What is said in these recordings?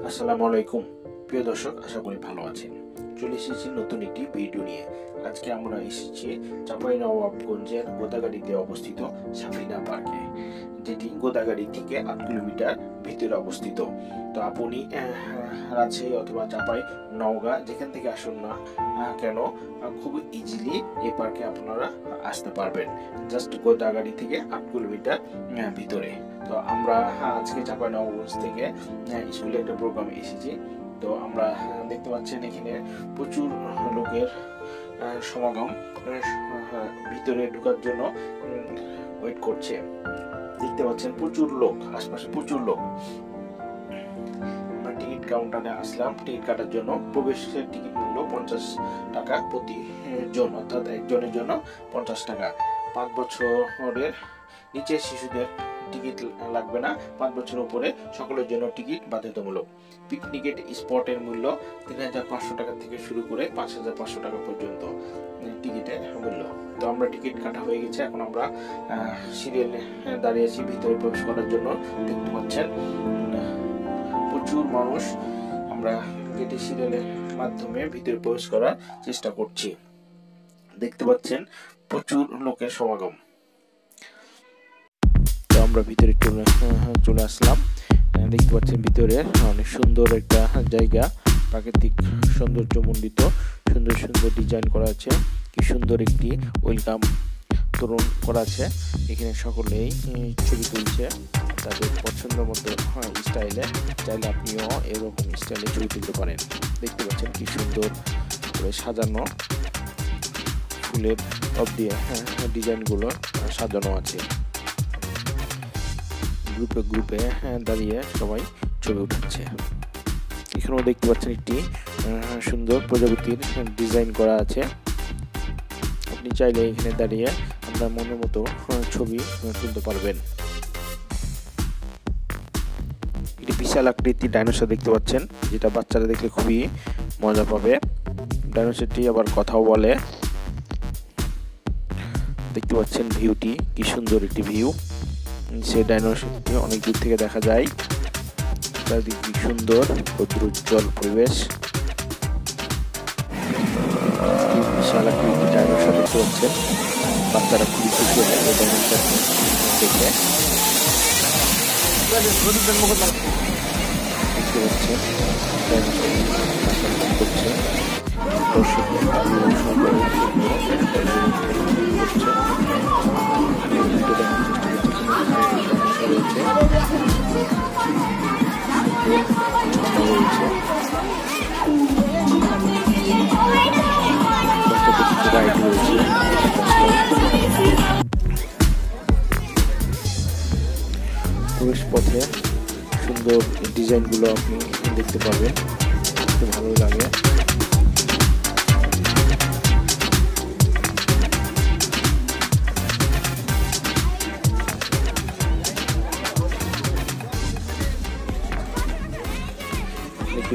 আসসালামু আলাইকুম প্রিয় দর্শক, আশা করি ভালো আছেন। চলে এসেছি নতুন একটি ভিডিও নিয়ে। আজকে আমরা এসেছি চাঁপাইনবাবগঞ্জের গোদাগাড়িতে অবস্থিত সাফিনা পার্কে, যেটি গোদাগাড়ি থেকে 8 কিলোমিটার ভিতরে অবস্থিত। তো আপনি রাজশাহী অথবা চাঁপাই, নওগাঁ যেখান থেকে আসুন না কেন খুব ইজিলি এই পার্কে আপনারা আসতে পারবেন। জাস্ট গোদাগাড়ি থেকে 8 কিলোমিটার ভিতরে। তো আমরা আজকে চাঁপাইনবাবগঞ্জ থেকে স্কুলে একটা প্রোগ্রামে এসেছি। তো আমরা দেখতে পাচ্ছেন এখানে প্রচুর লোকের সমাগম, ভিতরে ঢোকার জন্য ওয়েট করছে। দেখতে পাচ্ছেন প্রচুর লোক, আশপাশে প্রচুর লোক। আমরা টিকিট কাউন্টারে আসলাম টিকিট কাটার জন্য। প্রবেশের টিকিট মূল্য 50 টাকা প্রতি জন, অর্থাৎ একজনের জন্য 50 টাকা। 5 বছরের নিচে শিশুদের টিকিট লাগবে না, 5 বছর উপরে সকলের জন্য টিকিট বাধ্যতামূলক। পিকনিকের স্পটের মূল্য 3500 টাকা থেকে শুরু করে 5500 টাকা পর্যন্ত টিকিটের মূল্য। তো আমরা টিকিট কাটা হয়ে গেছে, এখন আমরা সিরিয়ালে দাঁড়িয়ে আছি ভিতরে প্রবেশ করার জন্য। দেখতে পাচ্ছেন প্রচুর মানুষ। আমরা গেটে সিরিয়ালের মাধ্যমে ভিতরে প্রবেশ করার চেষ্টা করছি। দেখতে পাচ্ছেন প্রচুর লোকের সমাগম। আমরা ভিতরে চলে আসলাম। দেখতে পাচ্ছেন ভিতরে অনেক সুন্দর একটা জায়গা, প্রাকৃতিক সৌন্দর্য মণ্ডিত, সুন্দর সুন্দর ডিজাইন করা আছে। কি সুন্দর একটি ওয়েলকাম তোরণ করা আছে। এখানে সকলেই ছবি তুলছে তাদের পছন্দ মতো স্টাইলে। চাইলে আপনিও এরকম স্টাইলে ছবি তুলতে পারেন। দেখতে পাচ্ছেন কি সুন্দর করে সাজানো, ফুলের টপ দিয়ে ডিজাইনগুলো সাজানো আছে। গ্রুপে গ্রুপে দাঁড়িয়ে সবাই ছবি উঠাচ্ছে। এখানেও দেখতে পাচ্ছেন একটি সুন্দর প্রজাপতির ডিজাইন করা আছে। আপনি চাইলে এখানে দাঁড়িয়ে আপনার মনের মতো ছবি তুলতে পারবেন। একটি বিশাল আকৃতির ডাইনোসর দেখতে পাচ্ছেন, যেটা বাচ্চারা দেখলে খুবই মজা পাবে। ডাইনোসরটি আবার কথাও বলে। দেখতে পাচ্ছেন ভিউটি, কি সুন্দর একটি ভিউ। সেই ডাইনোসরটি অনেক দূর থেকে দেখা যায়। চারদিক কি সুন্দর উজ্জ্বল পরিবেশ। বিশাল আকৃতির ডাইনোসর দেখতে পাচ্ছেন, বাচ্চারা খুবই খুশি হয় এই ডাইনোসর দেখে। দেখতে পাচ্ছেন ডাইনোসর করছে, প্রবেশ পথে সুন্দর ডিজাইনগুলো আপনি দেখতে পাবেন, খুব ভালো লাগে।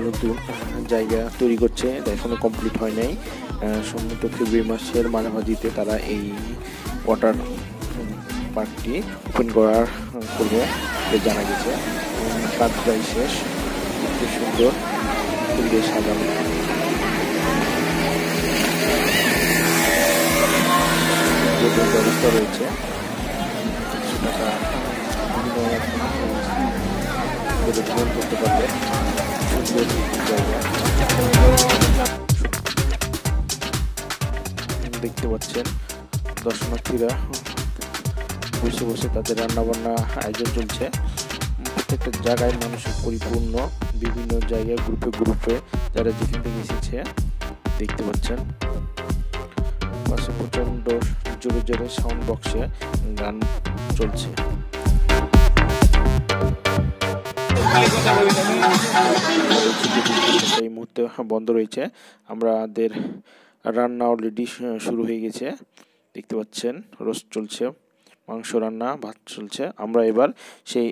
নতুন জায়গা তৈরি করছে, এটা এখনো কমপ্লিট হয় নাই। সম্ভবত ফেব্রুয়ারি মাসের মাঝামাঝিতে তারা এই ওয়াটার পার্কটি ওপেন করবে জানা গেছে। কাজ প্রায় শেষ। খুব সুন্দর ফুল দিয়ে সাজানো। ব্যবস্থা রয়েছে, কিছু টাকা করতে পারবে। সুন্দর জায়গা দেখতে পাচ্ছেন। দর্শনার্থীরা বসে বসে তাদের রান্নাবান্না আয়োজন চলছে। প্রত্যেকটা জায়গায় মানুষের পরিপূর্ণ, বিভিন্ন জায়গায় গ্রুপে গ্রুপে যারা যেখান থেকে এসেছে দেখতে পাচ্ছেন। পাশে প্রচন্ড জোরে জোরে সাউন্ড বক্সে গান চলছে। এই মুহূর্তে বন্ধ রয়েছে। আমাদের রান্না অলরেডি শুরু হয়ে গেছে। দেখতে পাচ্ছেন রোস্ট চলছে, মাংস রান্না, ভাত চলছে। আমরা এবার সেই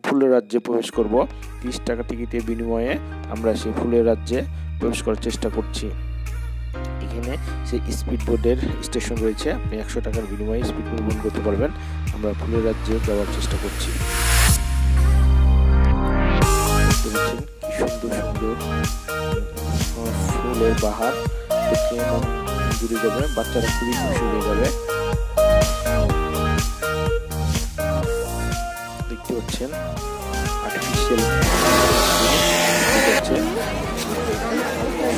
ফুলের রাজ্যে প্রবেশ করব। 30 টাকা টিকিটের বিনিময়ে আমরা সেই ফুলের রাজ্যে প্রবেশ করার চেষ্টা করছি। এখানে সেই স্পিড বোটের স্টেশন রয়েছে, আপনি 100 টাকার বিনিময়ে স্পিড বোট ভ্রমণ করতে পারবেন। আমরা ফুলের রাজ্যে যাওয়ার চেষ্টা করছি। কি সুন্দর সুন্দর সুন্দর ফুলের বাহার দেখে মন জুড়ে যাবে, বাচ্চারা খুবই খুশি হয়ে যাবে। দেখতে পাচ্ছেন আর্টিফিশিয়াল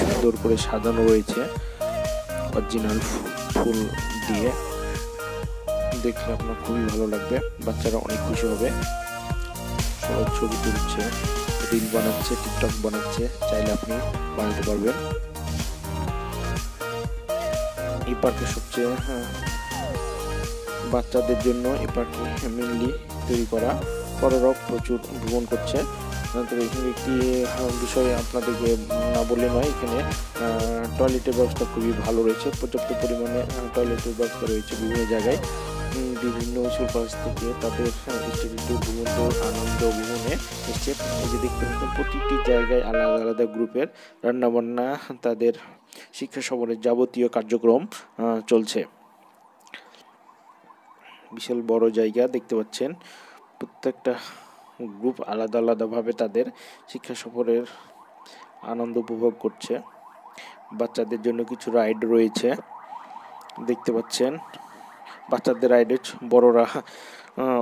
সুন্দর করে সাজানো রয়েছে অরিজিনাল ফুল দিয়ে। দেখলে আপনার খুবই ভালো লাগবে, বাচ্চারা অনেক খুশি হবে। সবাই ছবি তুলছে, রিল বানাচ্ছে, টিকটক বানাচ্ছে, চাইলে আপনি বানাতে পারবেন। এই পার্কে সবচেয়ে বাচ্চাদের জন্য এই পার্কটি মেনলি তৈরি করা, বড়রাও প্রচুর ভ্রমণ করছে। তবে এখানে একটি বিষয় আপনাদেরকে না বললে নয়, এখানে টয়লেটের ব্যবস্থা খুবই ভালো রয়েছে, পর্যাপ্ত পরিমাণে টয়লেটের ব্যবস্থা রয়েছে বিভিন্ন জায়গায়। বিভিন্ন স্কুল কলেজ থেকে তাদের ভ্রমণ আনন্দ ভ্রমণে এসছে। এই যে দেখতে পাচ্ছেন প্রতিটি জায়গায় আলাদা আলাদা গ্রুপের রান্নাবান্না, তাদের শিক্ষা সফরের যাবতীয় কার্যক্রম চলছে। বিশাল বড় জায়গা দেখতে পাচ্ছেন, প্রত্যেকটা গ্রুপ আলাদা আলাদাভাবে তাদের শিক্ষা সফরের আনন্দ উপভোগ করছে। বাচ্চাদের জন্য কিছু রাইড রয়েছে দেখতে পাচ্ছেন, বাচ্চাদের রাইডে বড়রা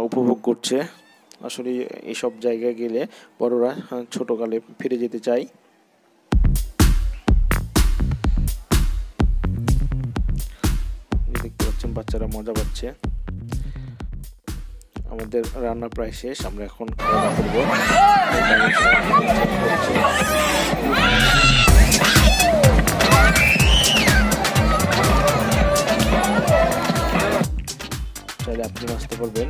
উপভোগ করছে। আসলে এসব জায়গায় গেলে বড়রা ছোটকালে ফিরে যেতে চায়। দেখতে পাচ্ছেন বাচ্চারা মজা পাচ্ছে। আমাদের রান্না প্রায় শেষ, আমরা এখন খাওয়া দাওয়া করবো। চাইলে আপনি আসতে পারবেন।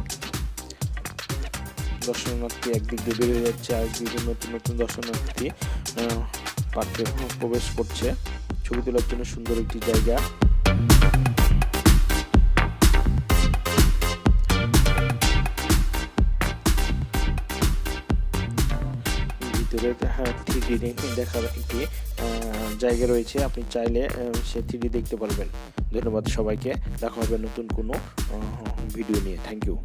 দর্শনার্থী একদিক দিয়ে বেরিয়ে যাচ্ছে, আরেকদিক দিয়ে নতুন নতুন দর্শনার্থী পার্কে প্রবেশ করছে। ছবি তোলার জন্য সুন্দর একটি জায়গা। ভিতরে 3D দেখার একটি জায়গা রয়েছে, আপনি চাইলে সে 3D দেখতে পারবেন। ধন্যবাদ সবাইকে, দেখা হবে নতুন কোনো ভিডিও নিয়ে। Thank you.